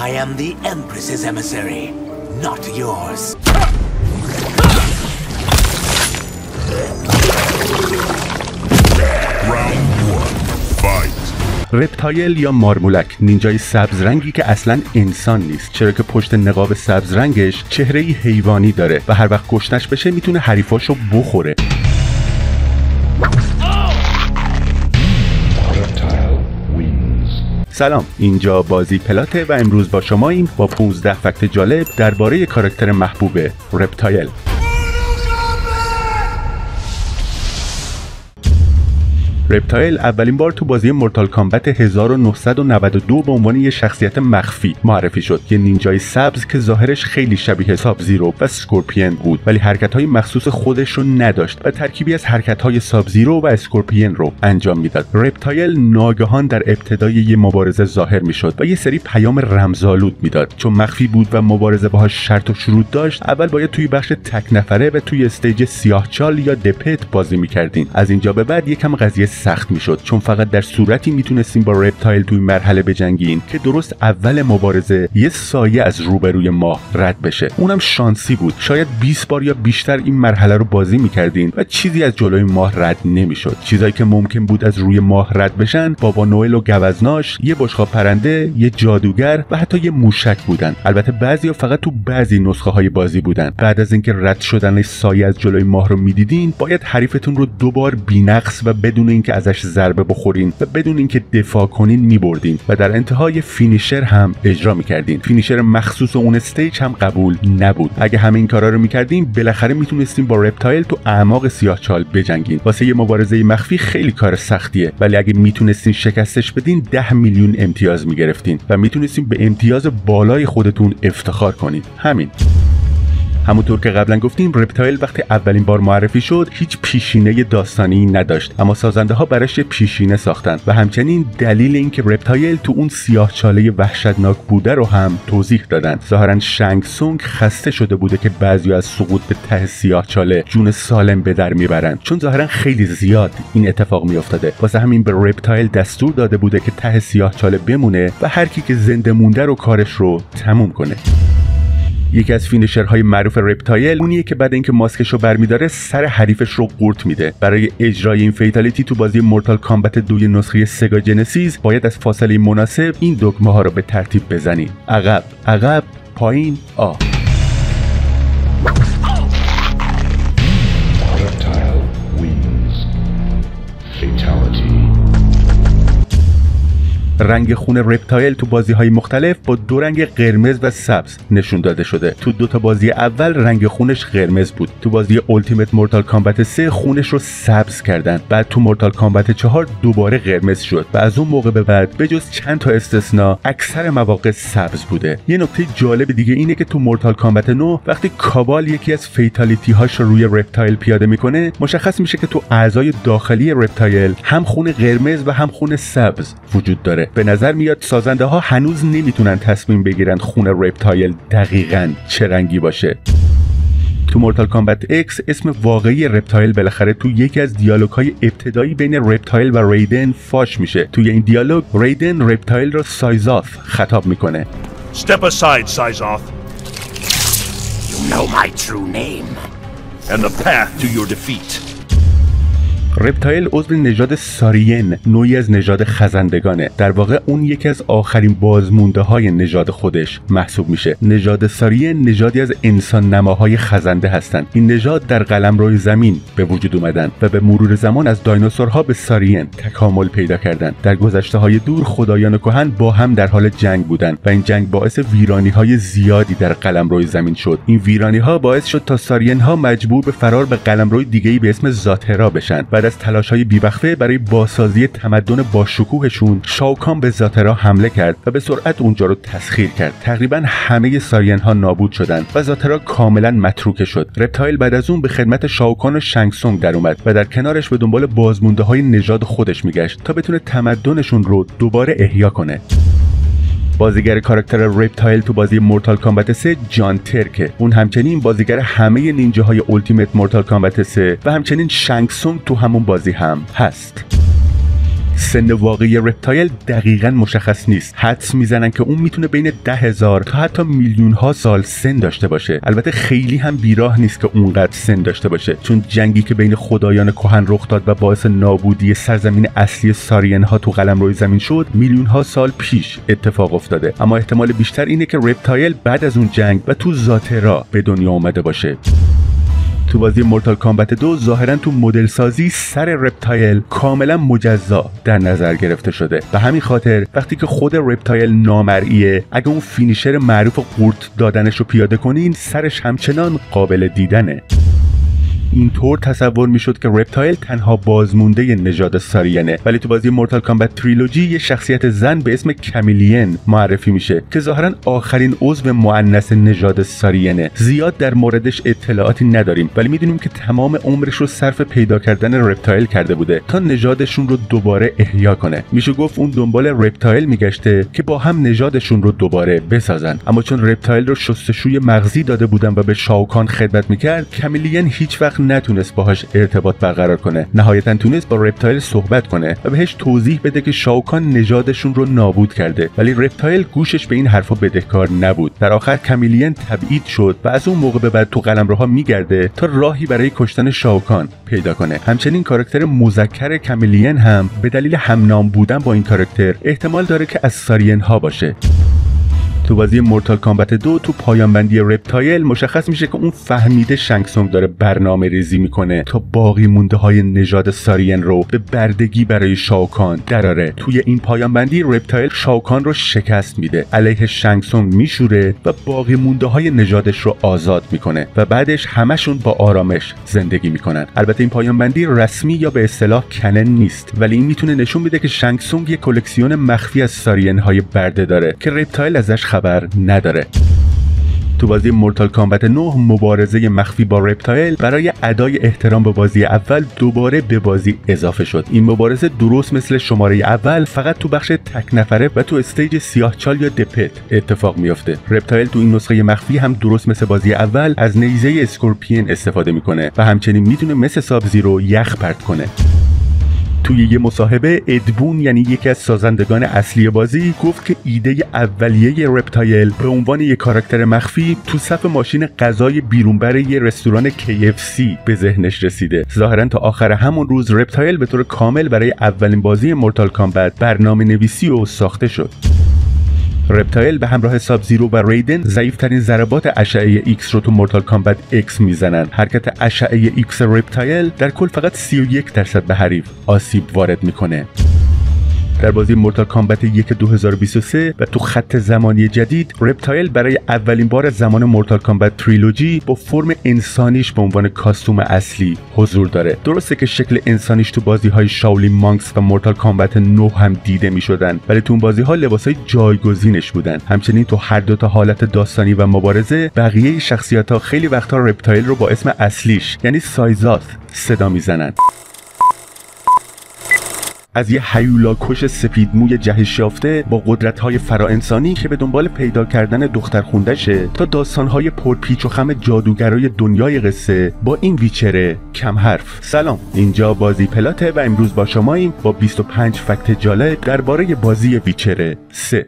I am the Empress's emissary, not yours. Round 1, fight. رپتایل یا مارمولک، نینجای سبز رنگی که اصلا انسان نیست، چرا که پشت نقاب سبز رنگش چهره‌ای حیوانی داره و هر وقت گشتش بشه میتونه حریفاشو بخوره. سلام، اینجا بازی پلاته و امروز با شماییم با 15 فکت جالب درباره کاراکتر محبوب رپتایل. رپتایل اولین بار تو بازی مورتال کامبت 1992 به عنوان یه شخصیت مخفی معرفی شد، یه نینجای سبز که ظاهرش خیلی شبیه ساب زیرو و اسکورپین بود ولی حرکت‌های مخصوص خودش رو نداشت و ترکیبی از حرکت‌های ساب زیرو و اسکورپین رو انجام میداد. رپتایل ناگهان در ابتدای یه مبارزه ظاهر میشد و یه سری پیام رمزآلود میداد. چون مخفی بود و مبارزه باهاش شرط و شروط داشت، اول باید توی بخش تک نفره و توی استیج سیاهچال یا دپت بازی می‌کردین. از اینجا به بعد یکم قضیه سخت میشد، چون فقط در صورتی میتونستیم با رپتایل توی مرحله بجنگین که درست اول مبارزه یه سایه از روبروی ماه رد بشه. اونم شانسی بود، شاید 20 بار یا بیشتر این مرحله رو بازی میکردین و چیزی از جلوی ماه رد نمیشد. چیزایی که ممکن بود از روی ماه رد بشن بابا نوئل و گوزناش، یه بشقاب پرنده، یه جادوگر و حتی یه موشک بودن. البته بعضیا فقط تو بعضی نسخه های بازی بودن. بعد از اینکه رد شدن سایه از جلوی ماه رو میدیدین، باید حریفتون رو دوبار بی‌نقص و بدون اینکه ازش ضربه بخورین و بدون اینکه دفاع کنین میبردین و در انتهای فینیشر هم اجرا میکردین. فینیشر مخصوص اون استیج هم قبول نبود. اگه همه این کارا رو میکردین، بالاخره میتونستین با رپتایل تو اعماق سیاهچال بجنگین. واسه یه مبارزه مخفی خیلی کار سختیه، ولی اگه میتونستین شکستش بدین 10 میلیون امتیاز میگرفتین و میتونستین به امتیاز بالای خودتون افتخار کنین. همین. همونطور که قبلا گفتیم، رپتایل وقتی اولین بار معرفی شد هیچ پیشینه داستانی نداشت، اما سازنده ها براش پیشینه ساختن و همچنین دلیل اینکه رپتایل تو اون سیاهچاله وحشتناک بوده رو هم توضیح دادن. ظاهرا شنگ سونگ خسته شده بوده که بعضی از سقوط به ته سیاهچاله جون سالم به در میبرن، چون ظاهرا خیلی زیاد این اتفاق میافتاده. واسه همین به رپتایل دستور داده بوده که ته سیاهچاله بمونه و هر کی که زنده مونده رو کارش رو تموم کنه. یکی از فینیشرهای معروف رپتایل اونیه که بعد اینکه ماسکشو برمیداره سر حریفش رو قورت میده. برای اجرای این فیتالیتی تو بازی مورتال کامبت 2 نسخه سگا جنسیس باید از فاصله مناسب این دکمه ها رو به ترتیب بزنی: عقب، عقب، پایین، آ. رنگ خون رپتایل تو بازی‌های مختلف با 2 رنگ قرمز و سبز نشون داده شده. تو 2 تا بازی اول رنگ خونش قرمز بود. تو بازی التیمت مورتال کامبت 3 خونش رو سبز کردن. بعد تو مورتال کامبت 4 دوباره قرمز شد و از اون موقع به بعد بجز چند تا استثنا اکثر مواقع سبز بوده. یه نکته جالب دیگه اینه که تو مورتال کامبت 9 وقتی کابال یکی از فیتالیتی هاش رو روی رپتایل پیاده میکنه، مشخص میشه که تو اعضای داخلی رپتایل هم خون قرمز و هم خون سبز وجود داره. به نظر میاد سازنده ها هنوز نمیتونن تصمیم بگیرن خون رپتایل دقیقاً چه رنگی باشه. تو مورتال کامبت اکس اسم واقعی رپتایل بالاخره تو یکی از دیالوگ‌های ابتدایی بین رپتایل و ریدن فاش میشه. توی این دیالوگ ریدن رپتایل رو سایزاف خطاب میکنه. Step aside, Sizoth. You know my true name. And the path to your defeat. رپتایل عضو نژاد سارین، نوعی از نژاد خزندگانه. در واقع اون یکی از آخرین بازمونده های نژاد خودش محسوب میشه. نژاد سارین نژادی از انسان نماهای خزنده هستند. این نژاد در قلمروی زمین به وجود اومدن و به مرور زمان از دایناسورها به سارین تکامل پیدا کردند. در گذشته های دور خدایان کهن با هم در حال جنگ بودند و این جنگ باعث ویرانی های زیادی در قلمروی زمین شد. این ویرانی ها باعث شد تا سارین ها مجبور به فرار به قلمروی دیگه‌ای به اسم زاترا بشن. بعد از تلاش‌های بی‌وقفه برای بازسازی تمدن باشکوهشون، شاوکان به زاترا حمله کرد و به سرعت اونجا رو تسخیر کرد. تقریباً همه سارین‌ها نابود شدند و زاترا کاملاً متروکه شد. رپتایل بعد از اون به خدمت شاوکان و شنگ سونگ در اومد و در کنارش به دنبال بازمونده‌های نژاد خودش میگشت تا بتونه تمدنشون رو دوباره احیا کنه. بازیگر کاراکتر رپتایل تو بازی مورتال کامبت 3 جان ترکه. اون همچنین بازیگر همه نینجاهای التیمت مورتال کامبت 3 و همچنین شنگ سونگ تو همون بازی هم هست. سن واقعی رپتایل دقیقاً مشخص نیست. حدس میزنن که اون میتونه بین 10,000 تا حتی میلیون ها سال سن داشته باشه. البته خیلی هم بیراه نیست که اونقدر سن داشته باشه، چون جنگی که بین خدایان کهن رخ داد و باعث نابودی سرزمین اصلی سارین ها تو قلمروی زمین شد، میلیون ها سال پیش اتفاق افتاده. اما احتمال بیشتر اینه که رپتایل بعد از اون جنگ و تو زاترا به دنیا اومده باشه. تو بازی مورتال کامبت 2 ظاهرا تو مدل سازی سر رپتایل کاملا مجزا در نظر گرفته شده. به همین خاطر وقتی که خود رپتایل نامرئیه، اگه اون فینیشر معروف قورت دادنش رو پیاده کنین، سرش همچنان قابل دیدنه. اینطور تصور میشد که رپتایل تنها بازمونده نژاد سارینه، ولی تو بازی مورتال کامبت تریلوجی یه شخصیت زن به اسم کامیلین معرفی میشه که ظاهرا آخرین عضو مؤنث نژاد سارینه. زیاد در موردش اطلاعاتی نداریم، ولی میدونیم که تمام عمرش رو صرف پیدا کردن رپتایل کرده بوده تا نژادشون رو دوباره احیا کنه. میشه گفت اون دنبال رپتایل میگشته که با هم نژادشون رو دوباره بسازن. اما چون رپتایل رو شستشوی مغزی داده بودن و به شاوکان خدمت میکرد، کامیلین هیچ وقت نتونست باهاش ارتباط برقرار کنه. نهایتا تونست با رپتایل صحبت کنه و بهش توضیح بده که شاوکان نژادشون رو نابود کرده، ولی رپتایل گوشش به این حرفا بدهکار نبود. در آخر کامیلین تبعید شد و از اون موقع به بعد تو قلمروها میگرده تا راهی برای کشتن شاوکان پیدا کنه. همچنین کاراکتر مذکر کامیلین هم به دلیل همنام بودن با این کاراکتر احتمال داره که از سارین ها باشه. تو بازی مورتال کامبت 2 تو پایان بندی رپتایل مشخص میشه که اون فهمیده شنگ سونگ داره برنامه ریزی میکنه تا باقی مونده های نژاد سارین رو به بردگی برای شاوکان دراره. توی این پایان بندی رپتایل شاوکان رو شکست میده، علیه شنگ سونگ میشوره و باقی مونده های نژادش رو آزاد میکنه و بعدش همشون با آرامش زندگی میکنن. البته این پایان بندی رسمی یا به اصطلاح کنن نیست، ولی این میتونه نشون بده که شنگ سونگ یک کلکسیون مخفی از سارین های برده داره که رپتایل ازش خبر نداره. تو بازی مورتال کامبت 9 مبارزه مخفی با رپتایل برای ادای احترام به بازی اول دوباره به بازی اضافه شد. این مبارزه درست مثل شماره اول فقط تو بخش تک نفره و تو استیج سیاهچال یا دپت اتفاق میافته. رپتایل تو این نسخه مخفی هم درست مثل بازی اول از نیزه اسکورپین استفاده میکنه و همچنین میتونه مثل ساب زیرو یخ پرت کنه. توی یه مصاحبه ادبون، یعنی یکی از سازندگان اصلی بازی، گفت که ایده اولیه رپتایل به عنوان یک کاراکتر مخفی تو صف ماشین غذای بیرونبر یه رستوران KFC به ذهنش رسیده. ظاهرا تا آخر همون روز رپتایل به طور کامل برای اولین بازی مورتال کامبت برنامه نویسی و ساخته شد. رپتایل به همراه ساب زیرو و ریدن ضعیف‌ترین ضربات اشعه ایکس رو تو مورتال کامبت ایکس میزنن. حرکت اشعه ایکس رپتایل در کل فقط 31% به حریف آسیب وارد میکنه. در بازی مورتال کامبت 1 2023 و تو خط زمانی جدید، رپتایل برای اولین بار از زمان مورتال کامبت تریلوجی با فرم انسانیش به عنوان کاستوم اصلی حضور داره. درسته که شکل انسانیش تو بازی‌های شاولین مانکس و مورتال کامبت 9 هم دیده می‌شدن، ولی تو اون بازی‌ها لباسای جایگزینش بودن. همچنین تو هر دو تا حالت داستانی و مبارزه، بقیه شخصیت‌ها خیلی وقتا رپتایل رو با اسم اصلیش یعنی سایزات صدا میزنن. از یه هیولاکش سفید موی جهش یافته با قدرت‌های فراانسانی که به دنبال پیدا کردن دختر خوندشه تا داستان‌های پرپیچ و خم جادوگرای دنیای قصه با این ویچر کم حرف. سلام، اینجا بازی پلاته و امروز با شماییم با 25 فکت جالب درباره بازی ویچر 3.